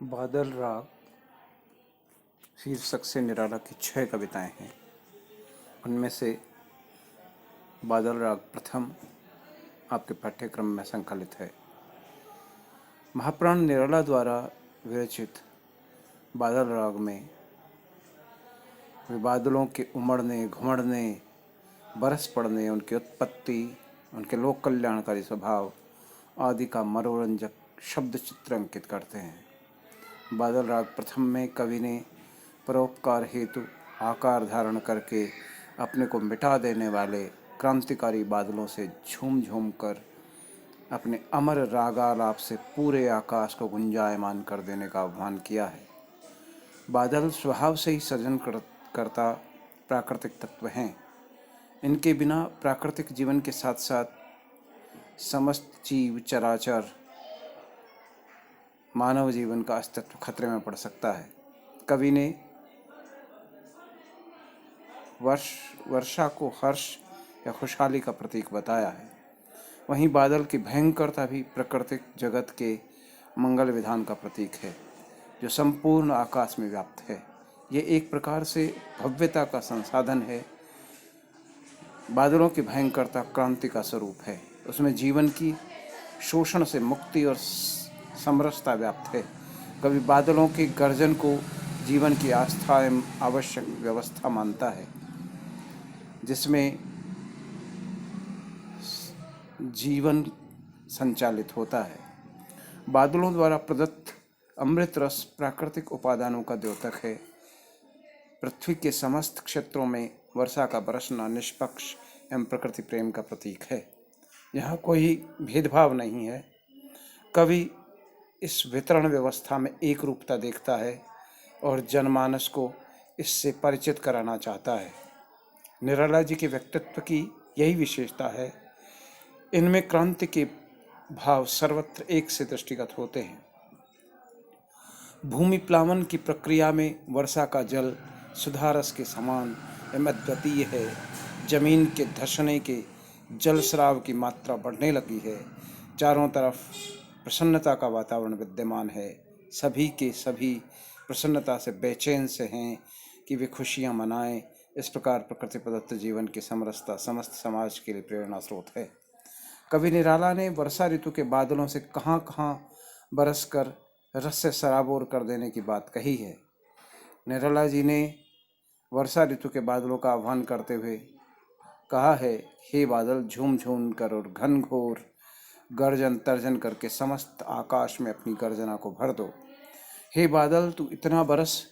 बादल राग शीर्षक से निराला की 6 कविताएं हैं। उनमें से बादल राग प्रथम आपके पाठ्यक्रम में संकलित है। महाप्राण निराला द्वारा विरचित बादल राग में वे बादलों के उमड़ने, घुमड़ने, बरस पड़ने, उनकी उत्पत्ति, उनके लोक कल्याणकारी स्वभाव आदि का मनोरंजक शब्द चित्र अंकित करते हैं। बादल राग प्रथम में कवि ने परोपकार हेतु आकार धारण करके अपने को मिटा देने वाले क्रांतिकारी बादलों से झूम झूम कर अपने अमर रागालाप से पूरे आकाश को गुंजायमान कर देने का आह्वान किया है। बादल स्वभाव से ही सृजन करता प्राकृतिक तत्व हैं। इनके बिना प्राकृतिक जीवन के साथ साथ समस्त जीव चराचर मानव जीवन का अस्तित्व खतरे में पड़ सकता है। कवि ने वर्षा को हर्ष या खुशहाली का प्रतीक बताया है। वहीं बादल की भयंकरता भी प्राकृतिक जगत के मंगल विधान का प्रतीक है, जो संपूर्ण आकाश में व्याप्त है। ये एक प्रकार से भव्यता का संसाधन है। बादलों की भयंकरता क्रांति का स्वरूप है। उसमें जीवन की शोषण से मुक्ति और समरसता व्याप्त है। कवि बादलों के गर्जन को जीवन की आस्था एवं आवश्यक व्यवस्था मानता है, जिसमें जीवन संचालित होता है। बादलों द्वारा प्रदत्त अमृत रस प्राकृतिक उपादानों का द्योतक है। पृथ्वी के समस्त क्षेत्रों में वर्षा का बरसना निष्पक्ष एवं प्रकृति प्रेम का प्रतीक है। यहाँ कोई भेदभाव नहीं है। कवि इस वितरण व्यवस्था में एक रूपता देखता है और जनमानस को इससे परिचित कराना चाहता है। निराला जी के व्यक्तित्व की यही विशेषता है। इनमें क्रांति के भाव सर्वत्र एक से दृष्टिगत होते हैं। भूमि प्लावन की प्रक्रिया में वर्षा का जल सुधारस के समान एवं अद्वितीय है। जमीन के धंसने के जल स्राव की मात्रा बढ़ने लगी है। चारों तरफ प्रसन्नता का वातावरण विद्यमान है। सभी के सभी प्रसन्नता से बेचैन से हैं कि वे खुशियां मनाएं। इस प्रकार प्रकृति प्रदत्त जीवन की समरसता समस्त समाज के लिए प्रेरणा स्रोत है। कवि निराला ने वर्षा ऋतु के बादलों से कहाँ कहाँ बरस कर रस से सराबोर कर देने की बात कही है। निराला जी ने वर्षा ऋतु के बादलों का आह्वान करते हुए कहा है, हे बादल झूम झूम कर और घनघोर गर्जन तर्जन करके समस्त आकाश में अपनी गर्जना को भर दो। हे बादल, तू इतना बरस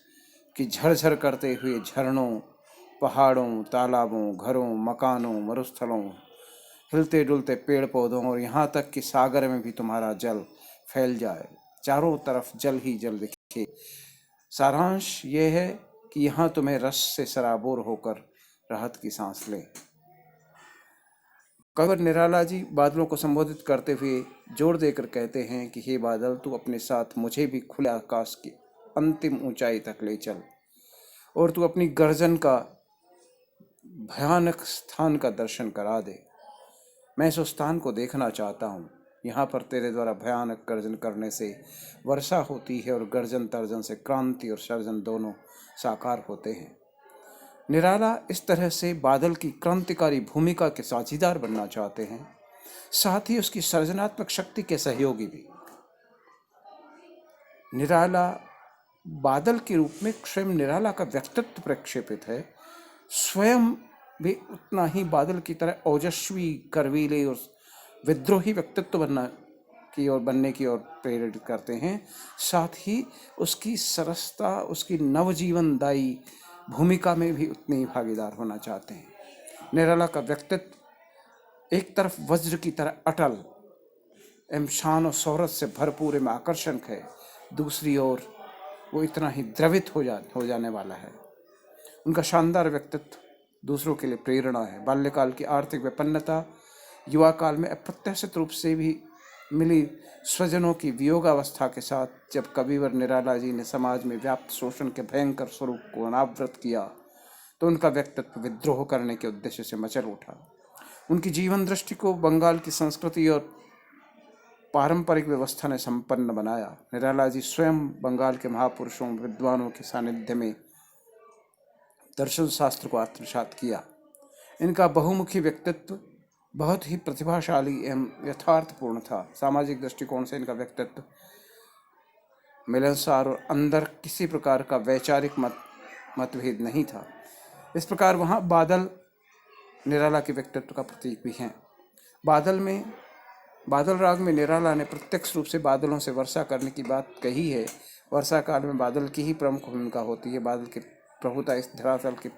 कि झरझर करते हुए झरनों, पहाड़ों, तालाबों, घरों, मकानों, मरुस्थलों, हिलते डुलते पेड़ पौधों और यहाँ तक कि सागर में भी तुम्हारा जल फैल जाए। चारों तरफ जल ही जल दिखे। सारांश ये है कि यहाँ तुम्हें रस से सराबोर होकर राहत की सांस ले। कवि निराला जी बादलों को संबोधित करते हुए जोर देकर कहते हैं कि हे बादल, तू अपने साथ मुझे भी खुले आकाश की अंतिम ऊंचाई तक ले चल और तू अपनी गर्जन का भयानक स्थान का दर्शन करा दे। मैं इस स्थान को देखना चाहता हूँ। यहाँ पर तेरे द्वारा भयानक गर्जन करने से वर्षा होती है और गर्जन तर्जन से क्रांति और सर्जन दोनों साकार होते हैं। निराला इस तरह से बादल की क्रांतिकारी भूमिका के साझीदार बनना चाहते हैं, साथ ही उसकी सृजनात्मक शक्ति के सहयोगी भी। निराला बादल के रूप में स्वयं निराला का व्यक्तित्व प्रक्षेपित है। स्वयं भी उतना ही बादल की तरह ओजस्वी, करवीले और विद्रोही व्यक्तित्व बनने की ओर प्रेरित करते हैं। साथ ही उसकी सरसता, उसकी नवजीवनदायी भूमिका में भी उतने ही भागीदार होना चाहते हैं। निराला का व्यक्तित्व एक तरफ वज्र की तरह अटल एवं शान और शौहरत से भरपूर एवं आकर्षक है, दूसरी ओर वो इतना ही द्रवित हो जाने वाला है। उनका शानदार व्यक्तित्व दूसरों के लिए प्रेरणा है। बाल्यकाल की आर्थिक विपन्नता, युवा काल में अप्रत्याशित रूप से भी मिली स्वजनों की वियोगावस्था के साथ जब कविवर निराला जी ने समाज में व्याप्त शोषण के भयंकर स्वरूप को अनावृत किया, तो उनका व्यक्तित्व विद्रोह करने के उद्देश्य से मचल उठा। उनकी जीवन दृष्टि को बंगाल की संस्कृति और पारंपरिक व्यवस्था ने संपन्न बनाया। निराला जी स्वयं बंगाल के महापुरुषों विद्वानों के सानिध्य में दर्शन शास्त्र को आत्मसात किया। इनका बहुमुखी व्यक्तित्व बहुत ही प्रतिभाशाली एवं यथार्थपूर्ण था। सामाजिक दृष्टिकोण से इनका व्यक्तित्व मिलनसार और अंदर किसी प्रकार का वैचारिक मतभेद नहीं था। इस प्रकार वहाँ बादल निराला के व्यक्तित्व का प्रतीक भी हैं। बादल राग में निराला ने प्रत्यक्ष रूप से बादलों से वर्षा करने की बात कही है। वर्षा काल में बादल की ही प्रमुख भूमिका होती है। बादल की प्रभुता इस धरातल की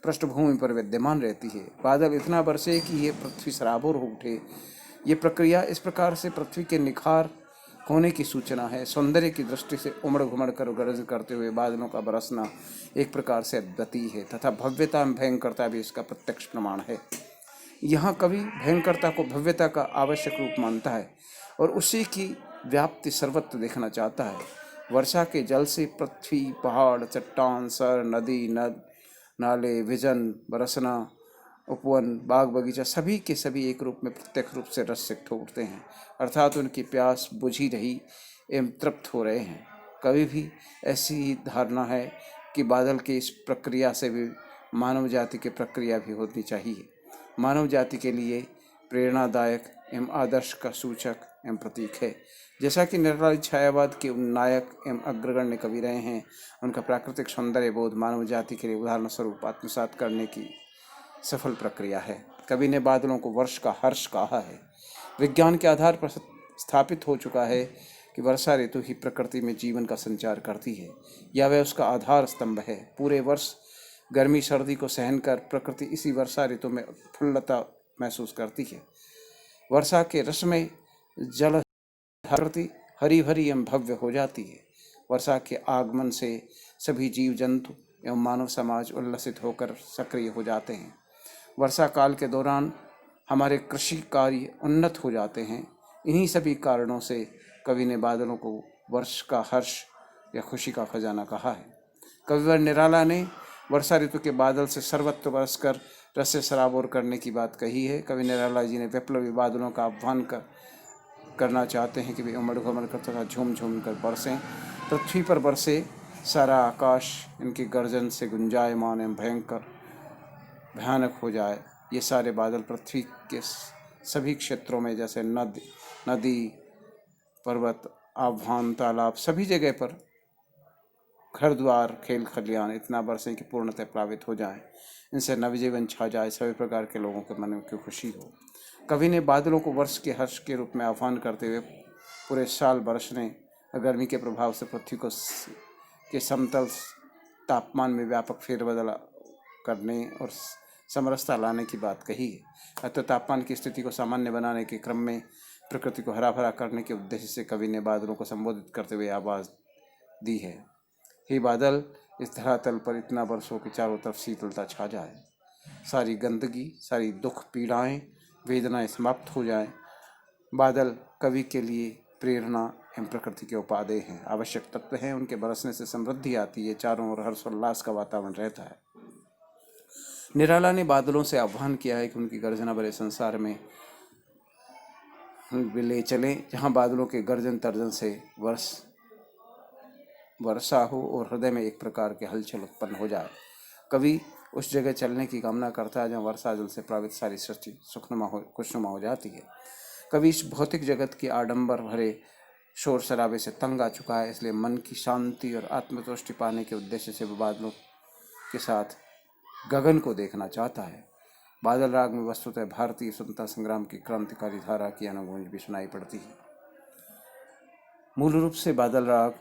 पृष्ठभूमि पर विद्यमान रहती है। बादल इतना बरसे कि ये पृथ्वी सराबोर हो उठे। ये प्रक्रिया इस प्रकार से पृथ्वी के निखार होने की सूचना है। सौंदर्य की दृष्टि से उमड़ घुमड़ कर गरज करते हुए बादलों का बरसना एक प्रकार से अद्वितीय है तथा भव्यता में भयंकरता भी इसका प्रत्यक्ष प्रमाण है। यहाँ कवि भयंकरता को भव्यता का आवश्यक रूप मानता है और उसी की व्याप्ति सर्वत्र देखना चाहता है। वर्षा के जल से पृथ्वी, पहाड़, चट्टान, सर, नदी, नाले, विजन, बरसना, उपवन, बाग बगीचा सभी के सभी एक रूप में प्रत्यक्ष रूप से रस से ठोकते हैं, अर्थात उनकी प्यास बुझी रही एवं तृप्त हो रहे हैं। कभी भी ऐसी ही धारणा है कि बादल की इस प्रक्रिया से भी मानव जाति की प्रक्रिया भी होनी चाहिए। मानव जाति के लिए प्रेरणादायक एवं आदर्श का सूचक एवं प्रतीक है। जैसा कि निराला छायावाद के नायक एवं अग्रगण्य कवि रहे हैं, उनका प्राकृतिक सौंदर्य बोध मानव जाति के लिए उदाहरण स्वरूप आत्मसात करने की सफल प्रक्रिया है। कवि ने बादलों को वर्ष का हर्ष कहा है। विज्ञान के आधार पर स्थापित हो चुका है कि वर्षा ऋतु ही प्रकृति में जीवन का संचार करती है या वह उसका आधार स्तंभ है। पूरे वर्ष गर्मी सर्दी को सहन कर प्रकृति इसी वर्षा ऋतु में उत्फुल्लता महसूस करती है। वर्षा के रस में जल प्रकृति हरी भरी एवं भव्य हो जाती है। वर्षा के आगमन से सभी जीव जंतु एवं मानव समाज उल्लसित होकर सक्रिय हो जाते हैं। वर्षा काल के दौरान हमारे कृषि कार्य उन्नत हो जाते हैं। इन्हीं सभी कारणों से कवि ने बादलों को वर्ष का हर्ष या खुशी का खजाना कहा है। कविवर निराला ने वर्षा ऋतु के बादल से सर्वत्र बरसकर रस से सराबोर करने की बात कही है। कवि निराला जी ने विप्लवी बादलों का आह्वान करना चाहते हैं कि वे उमड़ घुमड़ कर तथा झूम झूम कर बरसें। पृथ्वी पर बरसे सारा आकाश इनकी गर्जन से गुंजायमान एवं भयानक हो जाए। ये सारे बादल पृथ्वी के सभी क्षेत्रों में जैसे नदी, पर्वत, आह्वान, तालाब सभी जगह पर घर द्वार, खेल खलियान इतना बरसें कि पूर्णतः प्लावित हो जाएं। इनसे नवजीवन छा जाए, सभी प्रकार के लोगों के मन में की खुशी हो। कवि ने बादलों को वर्ष के हर्ष के रूप में आह्वान करते हुए पूरे साल बरसने और गर्मी के प्रभाव से पृथ्वी को के समतल तापमान में व्यापक फेरबदल करने और समरसता लाने की बात कही है। अतः तापमान की स्थिति को सामान्य बनाने के क्रम में प्रकृति को हरा भरा करने के उद्देश्य से कवि ने बादलों को संबोधित करते हुए आवाज़ दी है, हे बादल, इस धरातल पर इतना बरसो कि चारों तरफ शीतलता छा जाए, सारी गंदगी, सारी दुख, पीड़ाएं, वेदनाएं समाप्त हो जाएं। बादल कवि के लिए प्रेरणा एवं प्रकृति के उपादेय हैं, आवश्यक तत्व हैं। उनके बरसने से समृद्धि आती है, चारों ओर हर्षोल्लास का वातावरण रहता है। निराला ने बादलों से आह्वान किया है कि उनकी गर्जना भरे संसार में ले चलें, जहाँ बादलों के गर्जन तर्जन से वर्षा हो और हृदय में एक प्रकार के हलचल उत्पन्न हो जाए। कवि उस जगह चलने की कामना करता है जहाँ वर्षा जल से प्लावित सारी सृष्टि खुशनुमा हो जाती है। कवि इस भौतिक जगत की आडंबर भरे शोर शराबे से तंग आ चुका है, इसलिए मन की शांति और आत्मतुष्टि पाने के उद्देश्य से वो बादलों के साथ गगन को देखना चाहता है। बादल राग में वस्तुतः भारतीय स्वतंत्रता संग्राम की क्रांतिकारी धारा की अनुगूंज भी सुनाई पड़ती है। मूल रूप से बादल राग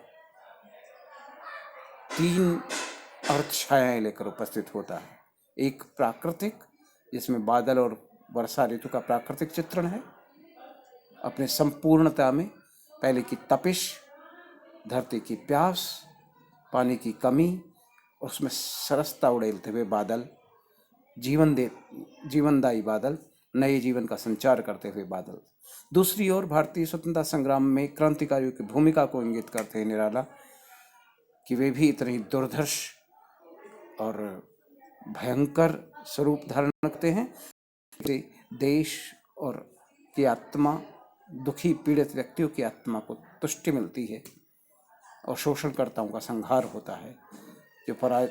3 अर्थ छायाएं लेकर उपस्थित होता है। एक प्राकृतिक, जिसमें बादल और वर्षा ऋतु का प्राकृतिक चित्रण है अपने संपूर्णता में। पहले की तपिश, धरती की प्यास, पानी की कमी, उसमें सरसता उड़ेलते हुए बादल, जीवनदायी बादल, नए जीवन का संचार करते हुए बादल। दूसरी ओर भारतीय स्वतंत्रता संग्राम में क्रांतिकारियों की भूमिका को इंगित करते हैं निराला कि वे भी इतने ही दुर्धर्ष और भयंकर स्वरूप धारण रखते हैं। देश और की आत्मा दुखी पीड़ित व्यक्तियों की आत्मा को तुष्टि मिलती है और शोषणकर्ताओं का संहार होता है। जो पराय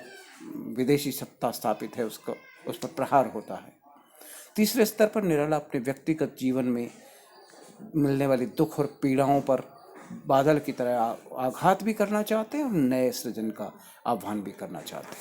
विदेशी सत्ता स्थापित है उसको उस पर प्रहार होता है। तीसरे स्तर पर निराला अपने व्यक्तिगत जीवन में मिलने वाली दुख और पीड़ाओं पर बादल की तरह आघात भी करना चाहते हैं और नए सृजन का आह्वान भी करना चाहते हैं।